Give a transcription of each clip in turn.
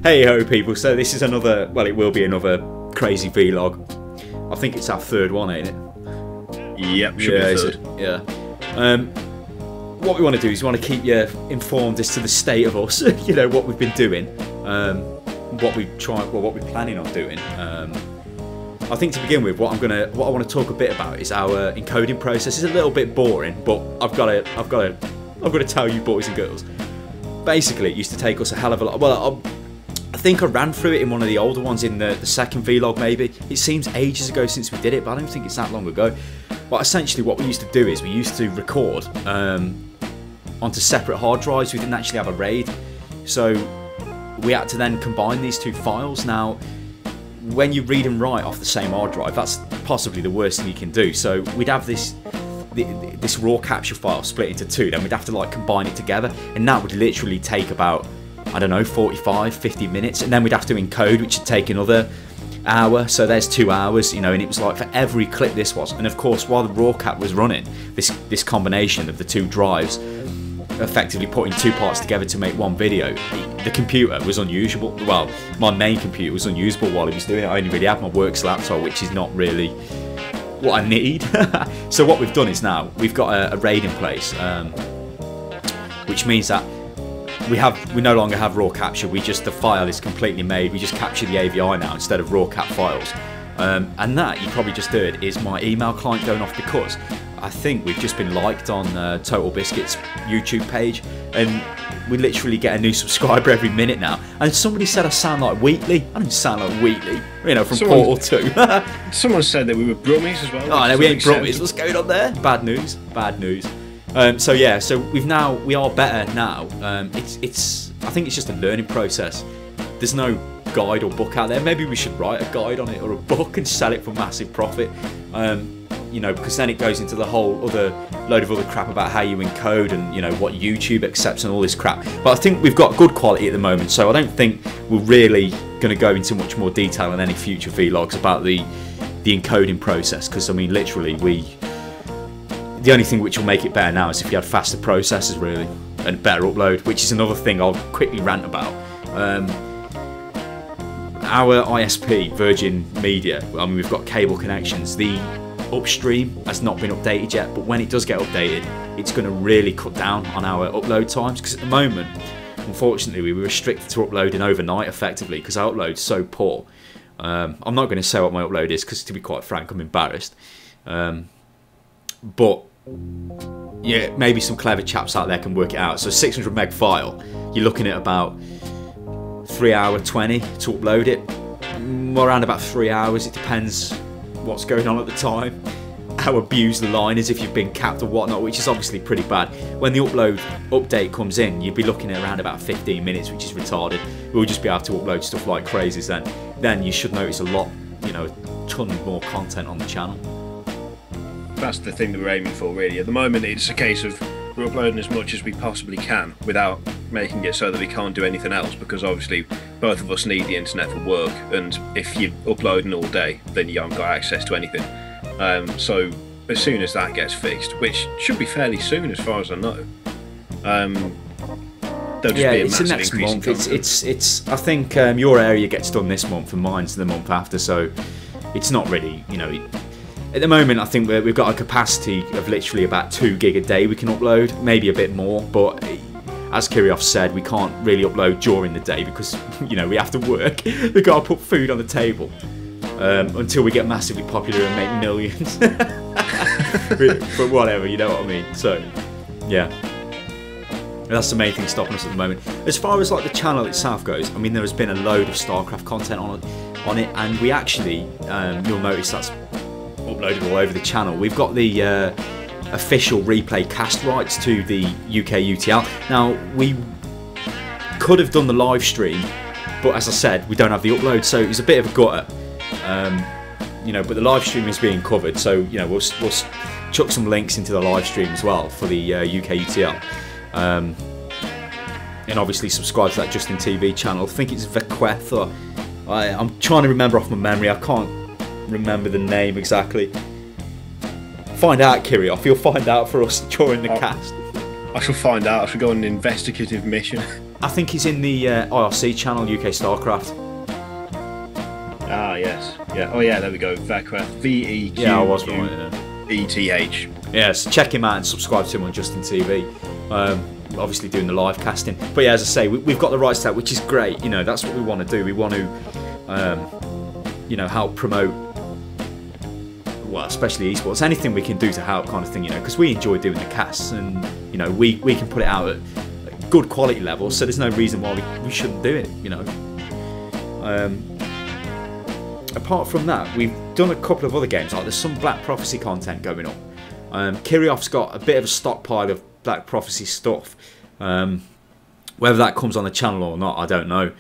Hey ho people, so this is another, well it will be another crazy vlog. I think it's our third one, ain't it? Yep, should be the third. Yeah. What we want to do is we want to keep you informed as to the state of us, you know, what we've been doing, what we're planning on doing. I think to begin with, what I want to talk a bit about is our encoding process. It's a little bit boring, but I've got to tell you boys and girls. Basically, it used to take us a hell of a lot. Well, I think I ran through it in one of the older ones in the second vlog maybe. It seems ages ago since we did it, but I don't think it's that long ago. But essentially what we used to do is we used to record onto separate hard drives. We didn't actually have a RAID. So we had to then combine these two files. Now, when you read and write off the same hard drive, that's possibly the worst thing you can do. So we'd have this raw capture file split into two, then we'd have to like combine it together, and that would literally take about, I don't know, 45, 50 minutes, and then we'd have to encode, which would take another hour, so there's 2 hours, you know, and it was like for every clip this was. And of course, while the raw cap was running, this combination of the two drives, effectively putting two parts together to make one video, the computer was unusable. Well, my main computer was unusable while it was doing it. I only really had my works laptop, which is not really what I need. So what we've done is now we've got a RAID in place, which means that we no longer have raw capture. The file is completely made. We just capture the AVI now instead of raw cap files. And that, you probably just heard, is my email client going off because I think we've just been liked on Total Biscuit's YouTube page, and we literally get a new subscriber every minute now. And somebody said I sound like Wheatley. I don't sound like Wheatley, you know, from Portal 2. Someone said that we were Brummies as well. Oh no, we ain't Brummies. What's going on there? Bad news. Bad news. So yeah, so we are better now. I think it's just a learning process. There's no guide or book out there. Maybe we should write a guide on it or a book and sell it for massive profit. You know, because then it goes into the whole other load of other crap about how you encode and, you know, what YouTube accepts and all this crap. But I think we've got good quality at the moment, so I don't think we're really going to go into much more detail in any future vlogs about the encoding process, because I mean literally the only thing which will make it better now is if you had faster processors really and better upload, which is another thing I'll quickly rant about. Our ISP, Virgin Media, I mean we've got cable connections, the upstream has not been updated yet, but when it does get updated, it's going to really cut down on our upload times, because at the moment, unfortunately, we were restricted to uploading overnight effectively because our upload's so poor. I'm not going to say what my upload is because, to be quite frank, I'm embarrassed. But yeah, maybe some clever chaps out there can work it out. So 600 meg file, you're looking at about 3 hour 20 to upload it, around about 3 hours. It depends what's going on at the time, how abused the line is, if you've been capped or whatnot, which is obviously pretty bad. When the update comes in, you'd be looking at around about 15 minutes, which is retarded. We'll just be able to upload stuff like crazies then you should notice a lot, you know, a ton more content on the channel. That's the thing that we're aiming for really. At the moment it's a case of we're uploading as much as we possibly can without making it so that we can't do anything else, because obviously both of us need the internet for work, and if you're uploading all day then you haven't got access to anything. So as soon as that gets fixed, which should be fairly soon as far as I know, there'll just be a massive next increase month. in content. It's I think your area gets done this month and mine's the month after, so it's not really, you know, at the moment I think we've got a capacity of literally about 2 gig a day we can upload, maybe a bit more, but as Kirioff said, we can't really upload during the day because, you know, we have to work. We've got to put food on the table until we get massively popular and make millions. But whatever, you know what I mean. So, yeah. That's the main thing stopping us at the moment. As far as like the channel itself goes, I mean there has been a load of StarCraft content on it, and we actually, you'll notice that's uploaded all over the channel. We've got the official replay cast rights to the UKUTL. Now we could have done the live stream, but as I said, we don't have the upload, so it's a bit of a gutter. You know, but the live stream is being covered, so you know we'll chuck some links into the live stream as well for the UKUTL. And obviously subscribe to that Justin TV channel. I think it's Vequeth, or I'm trying to remember off my memory. I can't remember the name exactly. Find out, Kirioff. You'll find out for us during the cast. I shall find out. I shall go on an investigative mission. I think he's in the IRC channel, UK StarCraft. Ah, yes. Yeah. Oh, yeah, there we go. Vecreth. VEQ. Yeah, I was right. Yeah. ETH. Yes, check him out and subscribe to him on Justin TV. Obviously doing the live casting. But yeah, as I say, we've got the rights to that, which is great. You know, that's what we want to do. We want to, you know, help promote, well, especially esports. Anything we can do to help, kind of thing. You know, because we enjoy doing the casts, and you know, we can put it out at good quality levels. So there's no reason why we shouldn't do it. You know. Apart from that, we've done a couple of other games. Like there's some Black Prophecy content going up. Kiriov's got a bit of a stockpile of Black Prophecy stuff. Whether that comes on the channel or not, I don't know.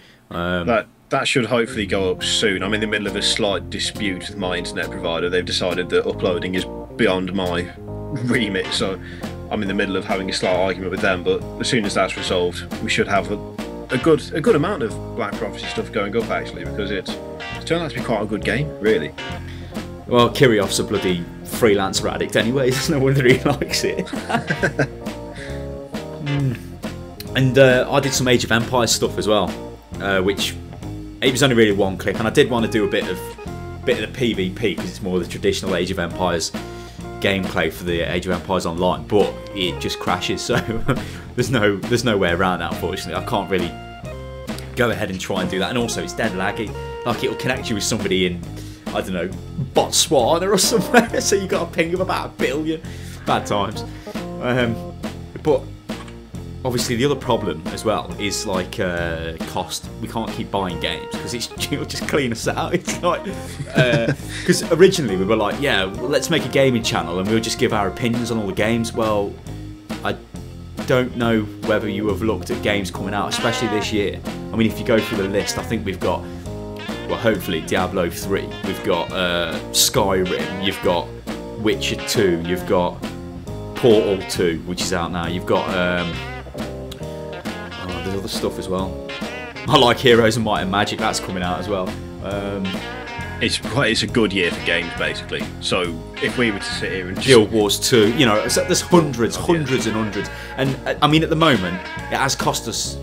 That should hopefully go up soon. I'm in the middle of a slight dispute with my internet provider. They've decided that uploading is beyond my remit, so I'm in the middle of having a slight argument with them. But as soon as that's resolved, we should have a good amount of Black Prophecy stuff going up, actually, because it's turned out to be quite a good game, really. Well, Kiriov's a bloody freelancer addict anyway. There's no wonder he likes it. And I did some Age of Empires stuff as well, which it was only really one clip, and I did want to do a bit of the PvP because it's more the traditional Age of Empires gameplay for the Age of Empires Online, but it just crashes, so there's no way around that, unfortunately. I can't really go ahead and try and do that, and also it's dead laggy. Like it'll connect you with somebody in, I don't know, Botswana or somewhere, so you got a ping of about 1 billion. Bad times. But obviously the other problem as well is like cost. We can't keep buying games because it'll just clean us out. It's like because originally we were like, yeah, well, let's make a gaming channel and we'll just give our opinions on all the games. Well, I don't know whether you have looked at games coming out, especially this year. I mean, if you go through the list, I think we've got, well, hopefully Diablo 3, we've got Skyrim, you've got Witcher 2, you've got Portal 2, which is out now, you've got there's other stuff as well. I like Heroes of Might and Magic, that's coming out as well. It's a good year for games, basically. So if we were to sit here and just... Guild Wars 2, you know, there's hundreds and hundreds. And I mean, at the moment, it has cost us,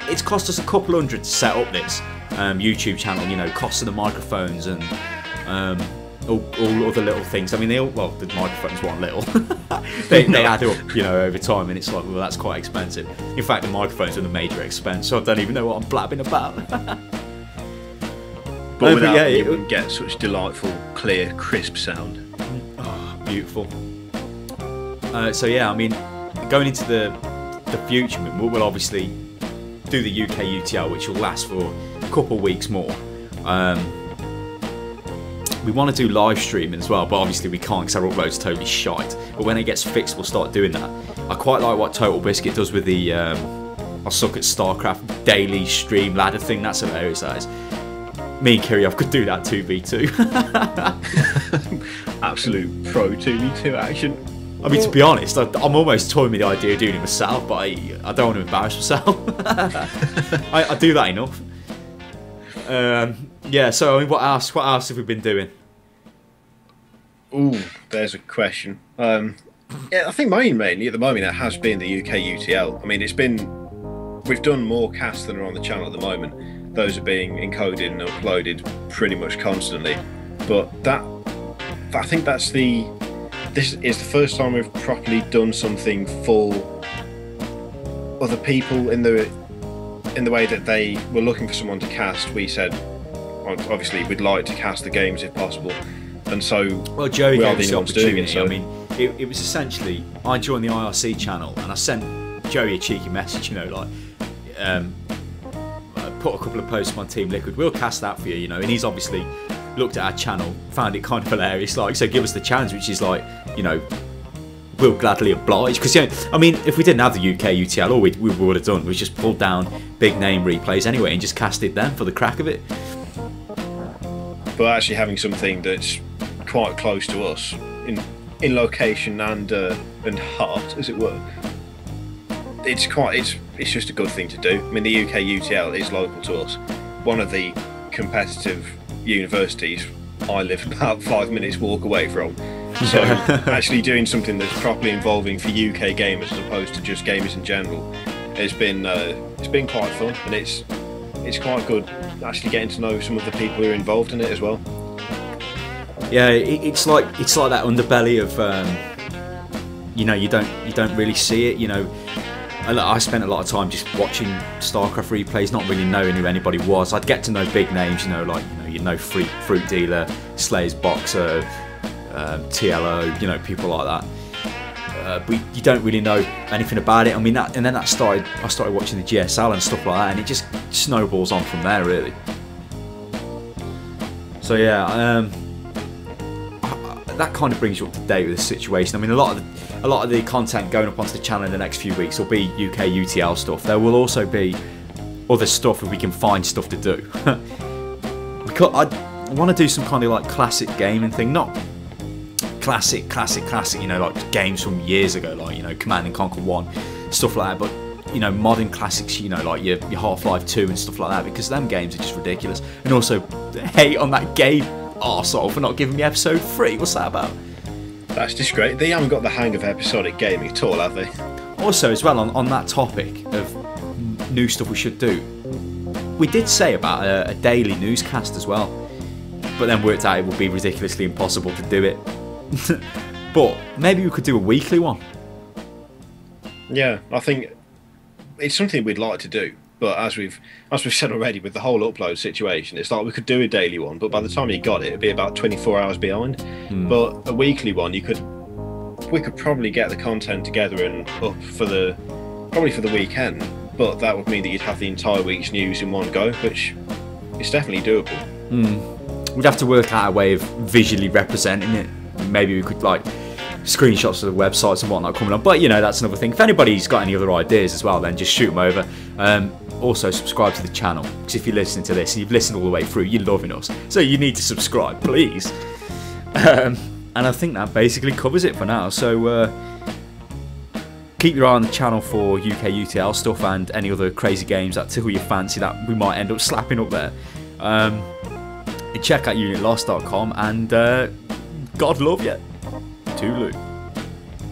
it's cost us a couple hundred to set up this YouTube channel, you know, cost of the microphones and all other little things. I mean, the microphones weren't little. they add up, you know, over time, and it's like, well, that's quite expensive. In fact, the microphones are the major expense, so I don't even know what I'm blabbing about. But without them, you wouldn't get such delightful, clear, crisp sound. Oh, beautiful. So yeah, I mean, going into the future, we'll obviously do the UKUTL, which will last for a couple of weeks more. We want to do live streaming as well, but obviously we can't because our upload's totally shite. But when it gets fixed, we'll start doing that. I quite like what Total Biscuit does with the I suck at StarCraft daily stream ladder thing. That's hilarious, that is. Me and Kiriov could do that 2v2. Absolute pro 2v2 action. I mean, to be honest, I'm almost toying with the idea of doing it myself, but I don't want to embarrass myself. I do that enough. Yeah, so I mean, what else have we been doing? Ooh, there's a question. Yeah, I think mainly at the moment it has been the UKUTL. I mean, we've done more casts than are on the channel at the moment. Those are being encoded and uploaded pretty much constantly. But I think this is the first time we've properly done something for other people in the way that they were looking for someone to cast. We said, obviously, we'd like to cast the games if possible, and so well, Joey gave us the opportunity. I mean, it was essentially, I joined the IRC channel and I sent Joey a cheeky message, you know, like, put a couple of posts on Team Liquid, we'll cast that for you, you know, and he's obviously looked at our channel, found it kind of hilarious, like, so give us the chance, which is like, you know, we'll gladly oblige, because, you know, I mean, if we didn't have the UKUTL, all we would have done was just pulled down big name replays anyway and just casted them for the crack of it. But actually having something that's quite close to us in location and heart, as it were, it's just a good thing to do. I mean, the UKUTL is local to us. One of the competitive universities I live about 5 minutes walk away from. So actually doing something that's properly involving for UK gamers as opposed to just gamers in general It's been quite fun, and it's quite good actually getting to know some of the people who are involved in it as well. Yeah, it's like that underbelly of you know, you don't really see it. You know, I spent a lot of time just watching StarCraft replays, not really knowing who anybody was. I'd get to know big names, you know, like Fruit Dealer, Slayer's Boxer, TLO, you know, people like that. But you don't really know anything about it. I mean, I started watching the GSL and stuff like that, and it just snowballs on from there, really. So yeah, that kind of brings you up to date with the situation. I mean, a lot of the content going up onto the channel in the next few weeks will be UKUTL stuff. There will also be other stuff if we can find stuff to do. Because I want to do some kind of like classic gaming thing, not classic, you know, like games from years ago, like, you know, Command and Conquer 1, stuff like that, but, you know, modern classics, you know, like your Half-Life 2 and stuff like that, because them games are just ridiculous. And also, hate on that game arsehole for not giving me episode 3. What's that about? That's just great. They haven't got the hang of episodic gaming at all, have they? Also, as well, on that topic of new stuff we should do, we did say about a daily newscast as well, but then worked out it would be ridiculously impossible to do it. But maybe we could do a weekly one. Yeah, I think it's something we'd like to do, but as we've said already, with the whole upload situation, it's like we could do a daily one, but by the time you got it, it'd be about 24 hours behind. But a weekly one, we could probably get the content together and up probably for the weekend, but that would mean that you'd have the entire week's news in one go, which is definitely doable. We'd have to work out a way of visually representing it. Maybe we could like screenshots of the websites and whatnot coming on, but you know, that's another thing. If anybody's got any other ideas as well, then just shoot them over. Also subscribe to the channel, because if you're listening to this and you've listened all the way through, you're loving us, so you need to subscribe, please. And I think that basically covers it for now, so keep your eye on the channel for UKUTL stuff and any other crazy games that tickle your fancy that we might end up slapping up there. Check out unitlost.com, and God love you. Toodaloo.